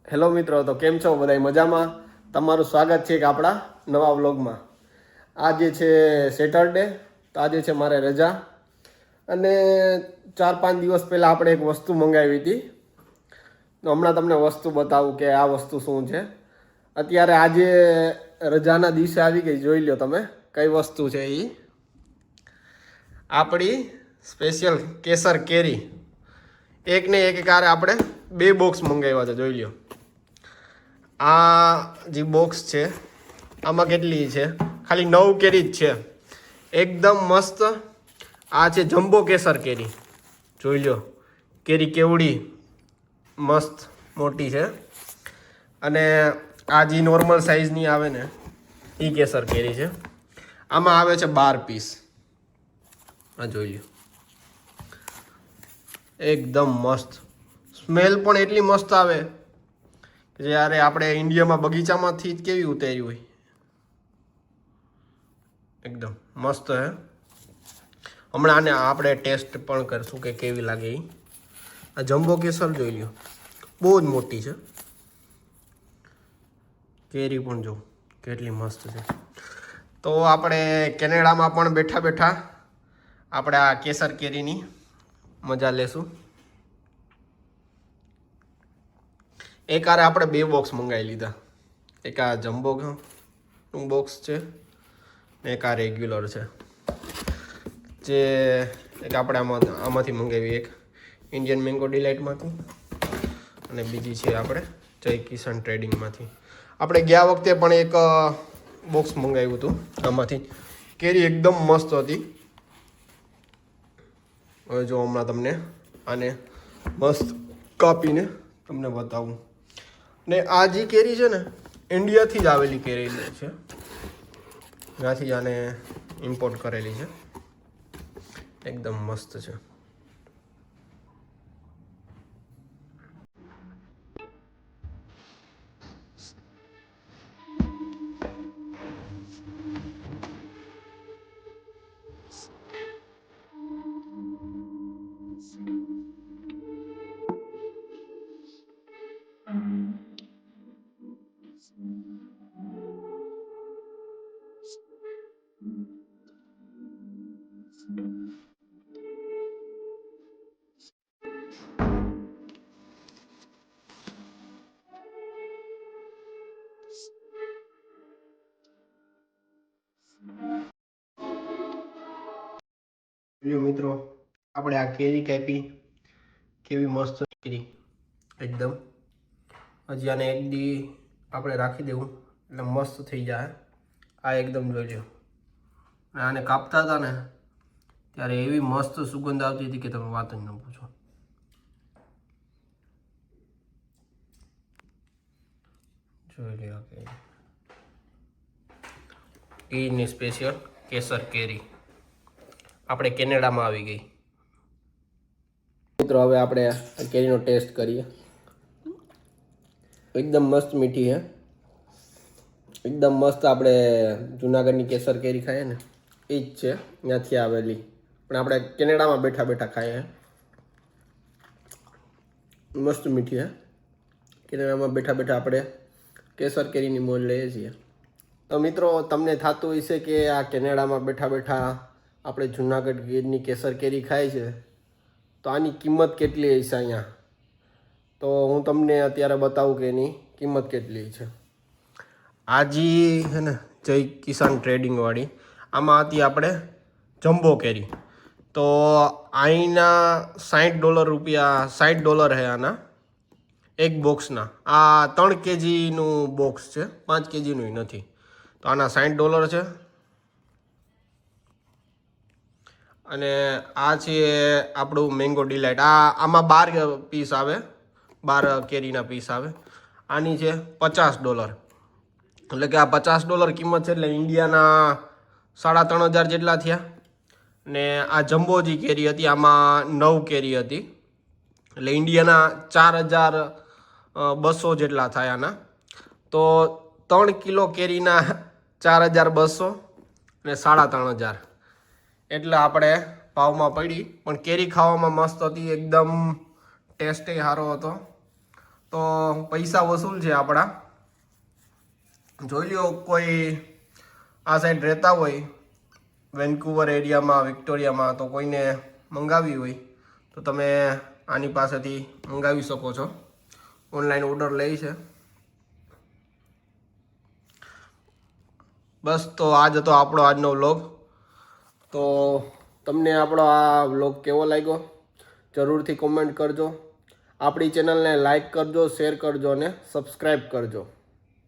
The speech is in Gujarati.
હેલો મિત્રો, તો કેમ છો બધા? મજામાં? તમારું સ્વાગત છે એક આપણા નવા વ્લોગમાં. આજે છે સેટરડે, તો આજે છે મારે રજા. અને 4-5 દિવસ પહેલાં આપણે એક વસ્તુ મંગાવી હતી. તો હમણાં તમને વસ્તુ બતાવું કે આ વસ્તુ શું છે. અત્યારે આજે રજાના દિવસે આવી ગઈ, જોઈ લો તમે કઈ વસ્તુ છે એ. આપણી સ્પેશિયલ કેસર કેરી. એક ને એક કારે આપણે 2 બોક્સ મંગાવ્યા છે, જોઈ લો. આ જે બોક્સ છે આમાં કેટલી છે? ખાલી 9 કેરી જ છે, એકદમ મસ્ત. આ છે જમ્બો કેસર કેરી, જોઈ લો કેરી કેવડી મસ્ત મોટી છે. અને આ જે નોર્મલ સાઇઝની આવે ને એ કેસર કેરી છે. આમાં આવે છે 12 પીસ. આ જોઈ લો, એકદમ મસ્ત. સ્મેલ પણ એટલી મસ્ત આવે કે જ્યારે આપણે ઇન્ડિયામાં બગીચામાંથી જ કેવી ઉતારી હોય, એકદમ મસ્ત હે. હમણાં આને આપણે ટેસ્ટ પણ કરશું કે કેવી લાગે એ. આ જમ્બો કેસર જોઈ લો, બહુ જ મોટી છે. કેરી પણ જો કેટલી મસ્ત છે. તો આપણે કેનેડામાં પણ બેઠા બેઠા આપણે આ કેસર કેરીની મજા લેશું. એક આરે આપણે 2 બોક્સ મંગાવી લીધા. એક આ જમ્બો બોક્સ છે ને એક આ રેગ્યુલર છે. જે એક આપણે આમાંથી મંગાવી, એક ઇન્ડિયન મેંગો ડિલાઇટમાંથી અને બીજી છે આપણે જય કિસાન ટ્રેડિંગમાંથી. આપણે ગયા વખતે પણ એક બોક્સ મંગાવ્યું હતું આમાંથી. કેરી એકદમ મસ્ત હતી. હવે જો હમણાં તમને આને મસ્ત કાપીને તમને બતાવું. ને આ જે કેરી છે ને ઇન્ડિયાથી જ આવેલી કેરી છે, ત્યાંથી જ આને ઇમ્પોર્ટ કરેલી છે. એકદમ મસ્ત છે. મિત્રો, આપણે આ કેરી કાપી, કેવી મસ્ત કેરી એકદમ. હજી આને એક દી આપણે રાખી દેવું એટલે મસ્ત થઈ જાય. આ એકદમ જોઈ લો. આને કાપતા હતા ને ત્યારે એવી મસ્ત સુગંધ આવતી હતી કે તમે વાત જ ન પૂછો. જોઈ લો કેરીની સ્પેશિયલ કેસર કેરી આપણે કેનેડામાં આવી ગઈ. મિત્રો, હવે આપણે કેરીનો ટેસ્ટ કરીએ. એકદમ મસ્ત મીઠી છે, એકદમ મસ્ત. આપણે જુનાગઢની કેસર કેરી ખાઈએ ને એ જ છે, ત્યાંથી આવેલી. પણ આપણે કેનેડામાં બેઠા બેઠા ખાઈએ. મસ્ત મીઠી છે. કેનેડામાં બેઠા બેઠા આપણે કેસર કેરીની મોજ લઈએ છીએ. તો મિત્રો, તમને થતું હશે કે આ કેનેડામાં બેઠા બેઠા આપણે જુનાગઢ ગીરની કેસર કેરી ખાય છે, તો આની કિંમત કેટલી હશે અહીંયા. તો હું તમને અત્યારે બતાવું કે એની કિંમત કેટલી છે. આજી હે ને જય કિસાન ટ્રેડિંગવાળી, આમાં હતી આપણે જમ્બો કેરી. તો અહીંના $60 છે આના એક બોક્સના. આ 3 kgનું બોક્સ છે, 5 kgનું નથી. તો આના $60 છે. અને આ છે આપણું મેંગો ડિલાઇટ. આમાં 12 પીસ આવે, 12 કેરીના પીસ આવે. આની છે $50. એટલે કે આ $50 કિંમત છે, એટલે ઇન્ડિયાના 3,500 જેટલા થયા. ને આ જમ્બોજી કેરી હતી, આમાં 9 કેરી હતી, એટલે ઇન્ડિયાના 4,200 જેટલા થાય આના. તો 3 કિલો કેરીના 4,200 ને 3,500 એટલે આપણે ભાવમાં પડી. પણ કેરી ખાવામાં મસ્ત હતી, એકદમ ટેસ્ટે સારો હતો. તો પૈસા વસૂલ છે આપણા. જોઈ લ્યો કોઈ આ સાઈડ રહેતા હોય વેન્કુવર એરિયામાં, વિક્ટોરિયામાં, તો કોઈને મંગાવી હોય તો તમે આની પાસેથી મંગાવી શકો છો. ઓનલાઈન ઓર્ડર લે છે. બસ તો આજ હતો આપણો આજનો વ્લોગ. તો તમને આપણો આ વ્લોગ કેવો લાગ્યો જરૂરથી કોમેન્ટ કરજો. આપણી ચેનલને લાઈક કરજો, શેર કરજો અને સબસ્ક્રાઈબ કરજો.